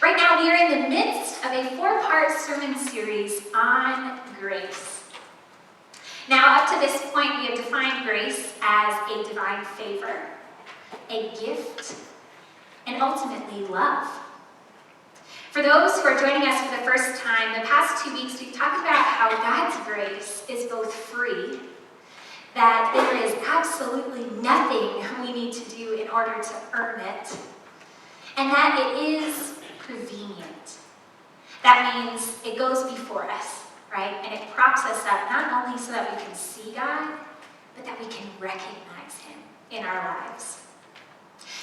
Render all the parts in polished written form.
Right now, we are in the midst of a 4-part sermon series on grace. Now, up to this point, we have defined grace as a divine favor, a gift, and ultimately love. For those who are joining us for the first time, the past 2 weeks, we've talked about how God's grace is both free, that there is absolutely nothing we need to do in order to earn it, and that it is prevenient. That means it goes before us, right? And it props us up not only so that we can see God, but that we can recognize Him in our lives.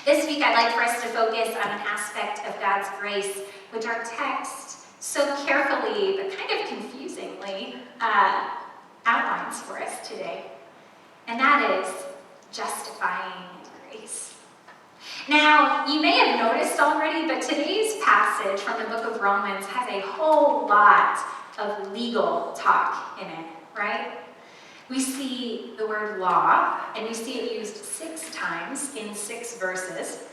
This week, I'd like for us to focus on an aspect of God's grace, which our text so carefully, but kind of confusingly, outlines for us today. And that is justifying grace. Now, you may have noticed already, but today's passage from the book of Romans has a whole lot of legal talk in it, right? We see the word law, and we see it used 6 times in 6 verses.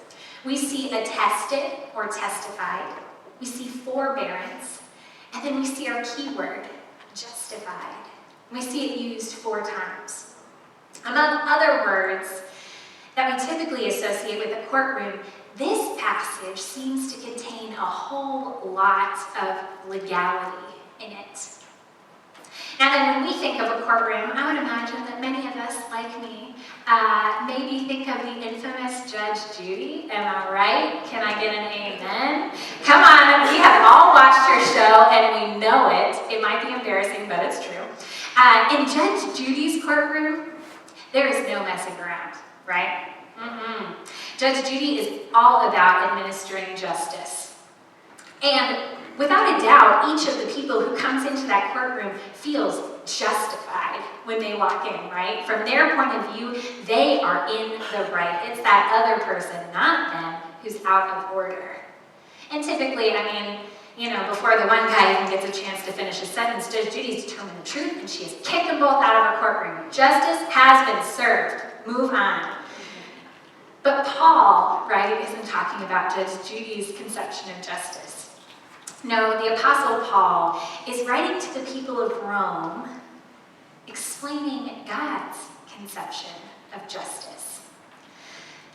We see attested or testified. We see forbearance. And then we see our key word, justified. We see it used 4 times. Among other words that we typically associate with a courtroom, this passage seems to contain a whole lot of legality in it. Now then, when we think of a courtroom, I would imagine that many of us, like me, maybe think of the infamous Judge Judy. Am I right? Can I get an amen? Come on, we have all watched her show and we know it. It might be embarrassing, but it's true. In Judge Judy's courtroom, there is no messing around, right? Judge Judy is all about administering justice. And without a doubt, each of the people who comes into that courtroom feels justified when they walk in, right? From their point of view, they are in the right. It's that other person, not them, who's out of order. And typically, before the one guy even gets a chance to finish his sentence, Judge Judy's determined the truth, and she has kicked them both out of her courtroom. Justice has been served. Move on. But Paul, right, isn't talking about Judge Judy's conception of justice. No, the Apostle Paul is writing to the people of Rome, explaining God's conception of justice.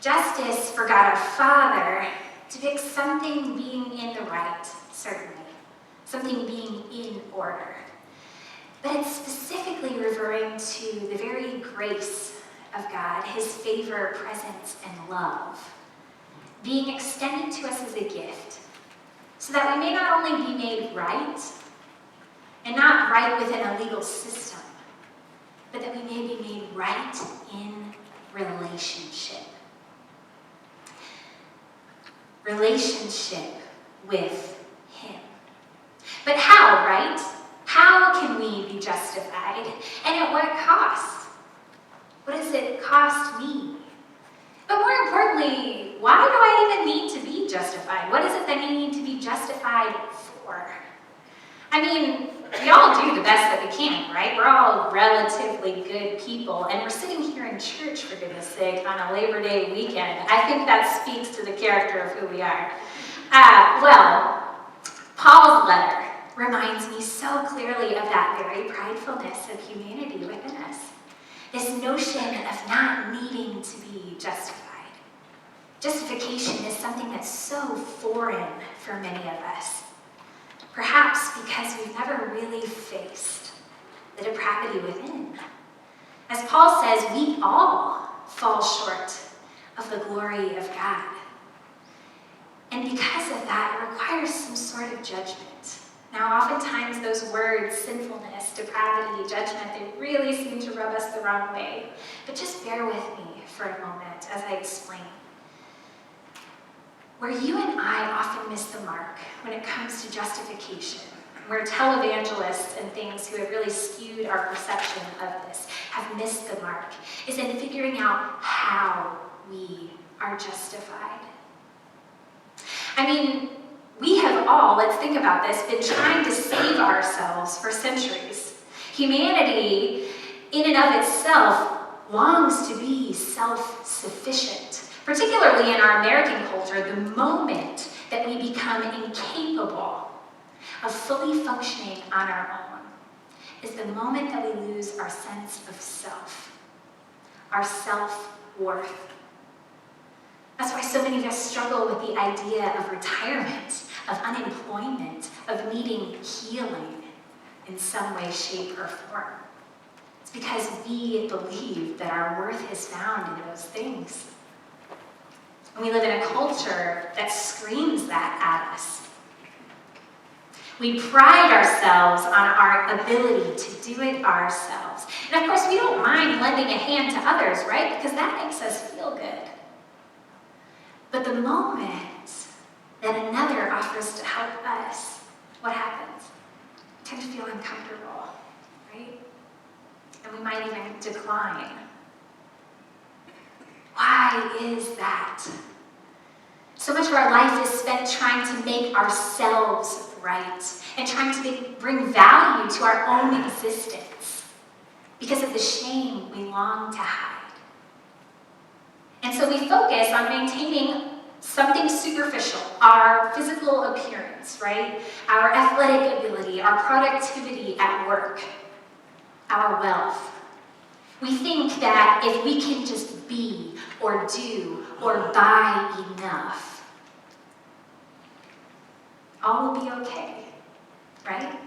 Justice for God our Father depicts something being in the right, certainly. Something being in order. But it's specifically referring to the very grace of God, His favor, presence, and love, being extended to us as a gift, so that we may not only be made right, and not right within a legal system, but that we may be made right in relationship. Relationship with Him. But how, right? How can we be justified? And at what cost? What does it cost me? But more importantly, why do I even need to be justified? What is it that you need to be justified for? We all do the best that we can, right? We're all relatively good people, and we're sitting here in church, for goodness sake, on a Labor Day weekend. I think that speaks to the character of who we are. Paul's letter reminds me so clearly of that very pridefulness of humanity within us. This notion of not needing to be justified. Justification is something that's so foreign for many of us. Perhaps because we've never really faced the depravity within. As Paul says, we all fall short of the glory of God. And because of that, it requires some sort of judgment. Now, oftentimes those words, sinfulness, depravity, judgment, they really seem to rub us the wrong way. But just bear with me for a moment as I explain. Where you and I often miss the mark when it comes to justification, where televangelists and things who have really skewed our perception of this have missed the mark, is in figuring out how we are justified. We have all, let's think about this, been trying to save ourselves for centuries. Humanity, in and of itself, longs to be self-sufficient. Particularly in our American culture, the moment that we become incapable of fully functioning on our own is the moment that we lose our sense of self, our self-worth. That's why so many of us struggle with the idea of retirement, of unemployment, of needing healing in some way, shape, or form. It's because we believe that our worth is found in those things. And we live in a culture that screams that at us. We pride ourselves on our ability to do it ourselves. And of course, we don't mind lending a hand to others, right? Because that makes us feel good. But the moment that another offers to help us, what happens? We tend to feel uncomfortable, right? And we might even decline. Why is that? So much of our life is spent trying to make ourselves right and trying to bring value to our own existence because of the shame we long to hide. And so we focus on maintaining something superficial, our physical appearance, right? Our athletic ability, our productivity at work, our wealth. We think that if we can just be or do or buy enough, all will be okay, right?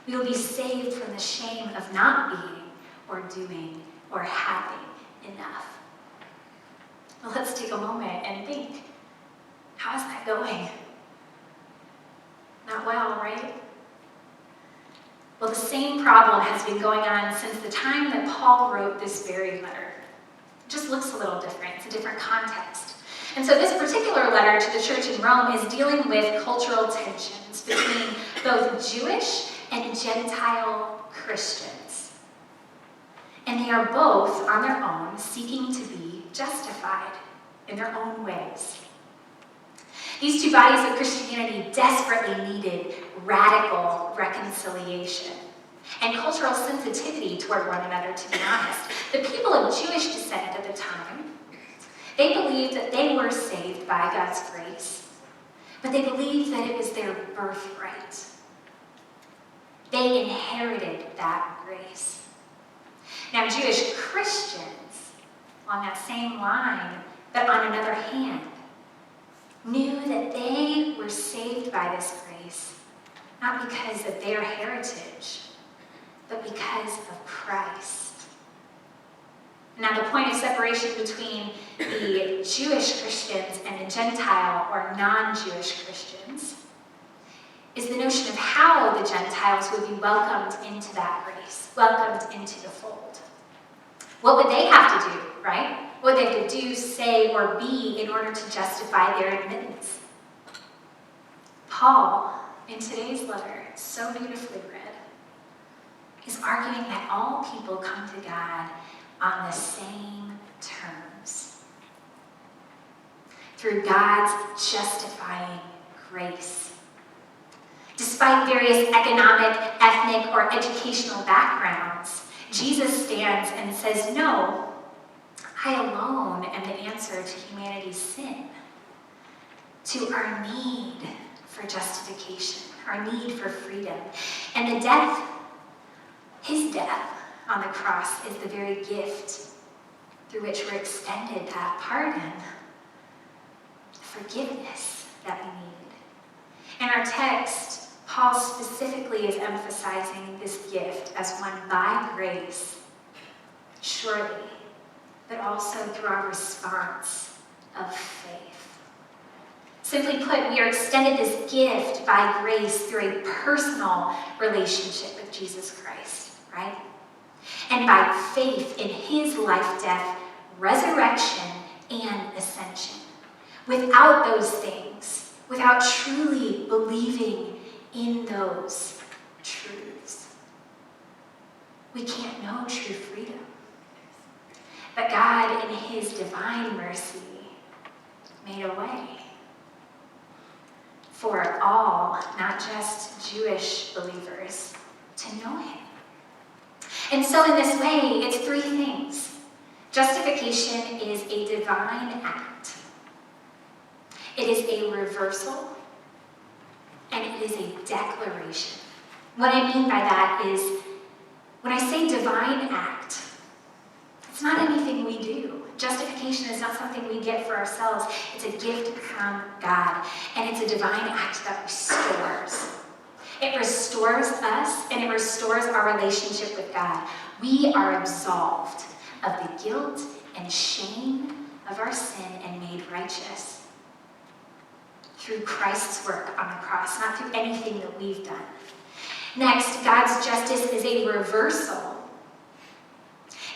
We will be saved from the shame of not being or doing or having enough. Well, let's take a moment and think, how's that going? Not well, right? Well, the same problem has been going on since the time that Paul wrote this very letter. It just looks a little different. It's a different context. And so this particular letter to the church in Rome is dealing with cultural tensions between both Jewish and Gentile Christians. And they are both, on their own, seeking to be justified in their own ways. These two bodies of Christianity desperately needed radical reconciliation and cultural sensitivity toward one another, to be honest. The people of Jewish descent at the time, they believed that they were saved by God's grace, but they believed that it was their birthright. They inherited that grace. Now, Jewish Christians, along that same line, but on another hand, knew that they were saved by this grace, not because of their heritage, but because of Christ. Now, the point of separation between the Jewish Christians and the Gentile or non-Jewish Christians is the notion of how the Gentiles would be welcomed into that grace, welcomed into the fold. What would they have to do, right? What would they have to do, say, or be in order to justify their admittance? Paul, in today's letter, so beautifully read, is arguing that all people come to God on the same terms, through God's justifying grace. Despite various economic, ethnic, or educational backgrounds, Jesus stands and says, no, I alone am the answer to humanity's sin, to our need for justification, our need for freedom. And the death, his death on the cross, is the very gift through which we're extended that pardon, forgiveness that we need. In our text, Paul specifically is emphasizing this gift as one by grace, surely, but also through our response of faith. Simply put, we are extended this gift by grace through a personal relationship with Jesus Christ, right? And by faith in his life, death, resurrection, and ascension. Without those things, without truly believing in those truths, we can't know true freedom. But God, in his divine mercy, made a way for all, not just Jewish believers, to know him. And so in this way, it's three things. Justification is a divine act. It is a reversal it is a declaration. What I mean by that is, when I say divine act, it's not anything we do. Justification is not something we get for ourselves. It's a gift from God, and it's a divine act that restores. It restores us, and it restores our relationship with God. We are absolved of the guilt and shame of our sin and made righteous through Christ's work on the cross, not through anything that we've done. Next, God's justice is a reversal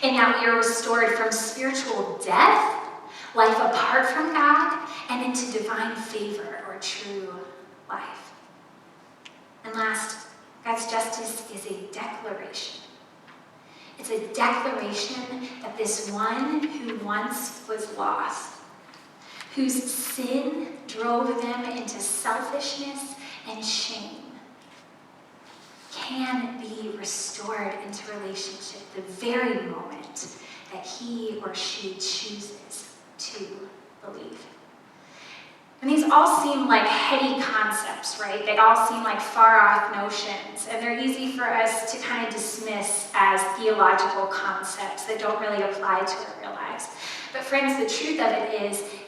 in that we are restored from spiritual death, life apart from God, and into divine favor or true life. And last, God's justice is a declaration. It's a declaration that this one who once was lost, whose sin drove them into selfishness and shame, can be restored into relationship the very moment that he or she chooses to believe. And these all seem like heady concepts, right? They all seem like far-off notions, and they're easy for us to kind of dismiss as theological concepts that don't really apply to our real lives. But friends, the truth of it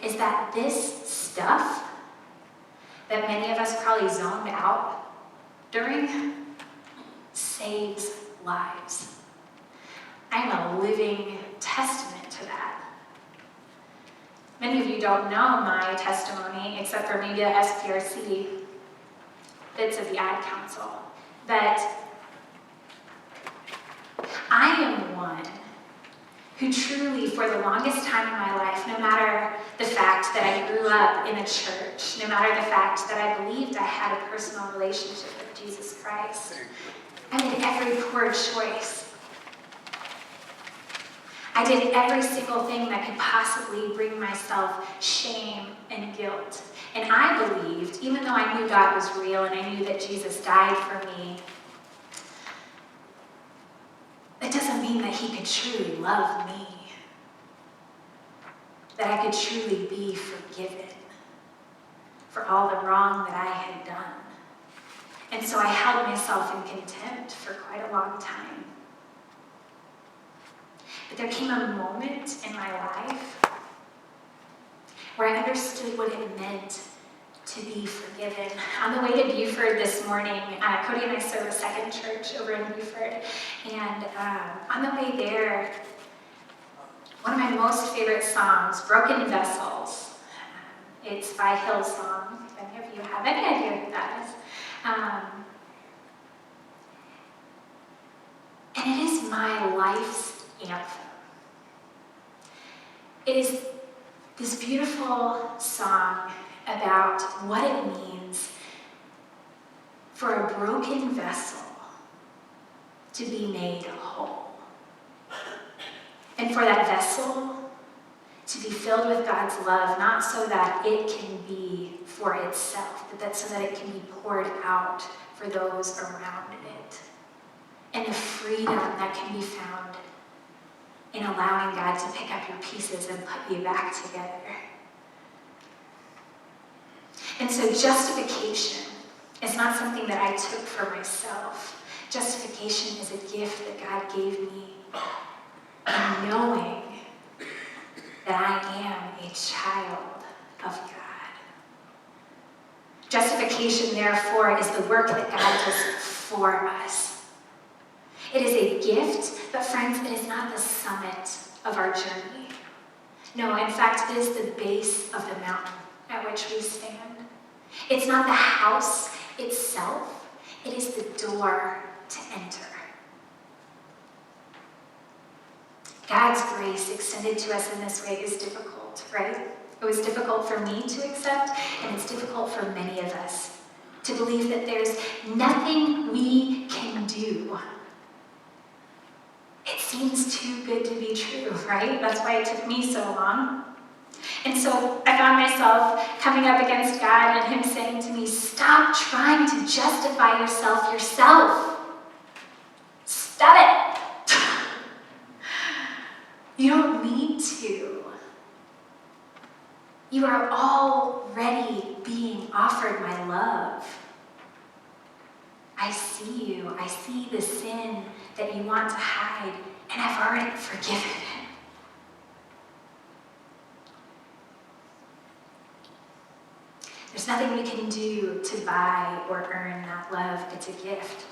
is that this stuff that many of us probably zoned out during saves lives. I'm a living testament to that. Many of you don't know my testimony, except for maybe the SPRC bits of the Ad Council. But I am one who truly, for the longest time in my life, no matter the fact that I grew up in a church, no matter the fact that I believed I had a personal relationship with Jesus Christ, I did every poor choice. I did every single thing that could possibly bring myself shame and guilt. And I believed, even though I knew God was real and I knew that Jesus died for me, that doesn't mean that he could truly love me, that I could truly be forgiven for all the wrong that I had done. And so I held myself in contempt for quite a long time. But there came a moment in my life where I understood what it meant to be forgiven. On the way to Buford this morning, Cody and I serve a second church over in Buford, and on the way there, one of my most favorite songs, Broken Vessels, it's by Hillsong, if any of you have any idea who that is. And it is my life's anthem. It is this beautiful song about what it means for a broken vessel to be made whole. And for that vessel to be filled with God's love, not so that it can be for itself, but so that it can be poured out for those around it. And the freedom that can be found in allowing God to pick up your pieces and put you back together. And so justification is not something that I took for myself. Justification is a gift that God gave me, and knowing that I am a child of God. Justification, therefore, is the work that God does for us. It is a gift, but friends, it is not the summit of our journey. No, in fact, it is the base of the mountain at which we stand. It's not the house itself, it is the door to enter. God's grace extended to us in this way is difficult, right? It was difficult for me to accept, and it's difficult for many of us to believe that there's nothing we can do. It seems too good to be true, right? That's why it took me so long. And so I found myself coming up against God and him saying to me, stop trying to justify yourself. Stop it. You don't need to. You are already being offered my love. I see you. I see the sin that you want to hide, and I've already forgiven it. There's nothing we can do to buy or earn that love. It's a gift.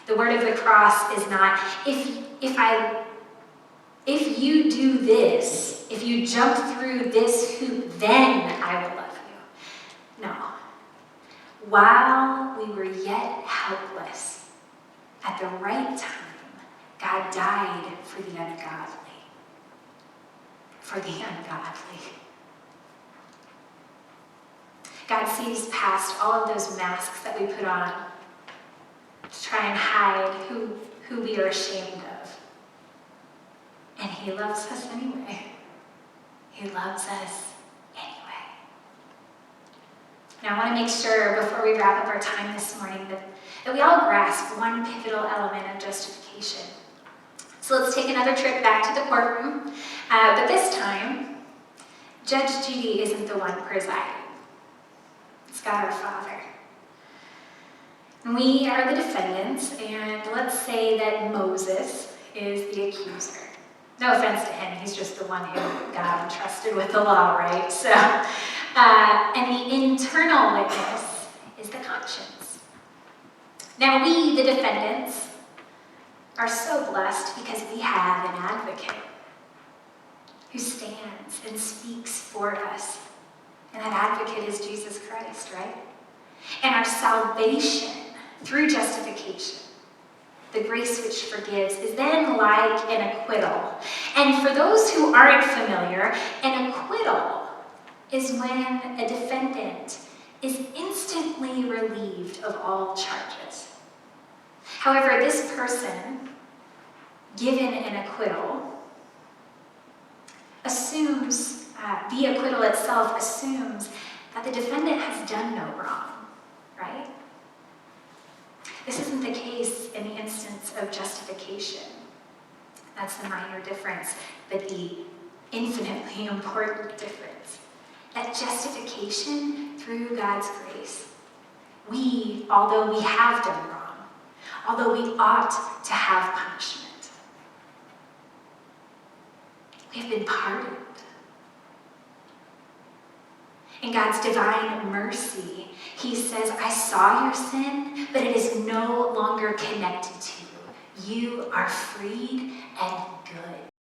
The word of the cross is not, if you do this, if you jump through this hoop, then I will love you. No. While we were yet helpless, at the right time, God died for the ungodly. For the ungodly. God sees past all of those masks that we put on to try and hide who we are ashamed of. And he loves us anyway. He loves us anyway. Now I want to make sure before we wrap up our time this morning that we all grasp one pivotal element of justification. So let's take another trip back to the courtroom. But this time, Judge Judy isn't the one presiding. It's God our Father. And we are the defendants, and let's say that Moses is the accuser. No offense to him, he's just the one who God entrusted with the law, right? So, and the internal witness is the conscience. Now we, the defendants, are so blessed because we have an advocate who stands and speaks for us. And that advocate is Jesus Christ, right? And our salvation through justification, the grace which forgives, is then like an acquittal. And for those who aren't familiar, an acquittal is when a defendant is instantly relieved of all charges. However, this person, given an acquittal, assumes, the acquittal itself assumes that the defendant has done no wrong, right? This isn't the case in the instance of justification. That's the minor difference, but the infinitely important difference. That justification through God's grace, we, although we have done wrong, although we ought to have punishment, we have been pardoned. In God's divine mercy, he says, I saw your sin, but it is no longer connected to you. You are freed and good.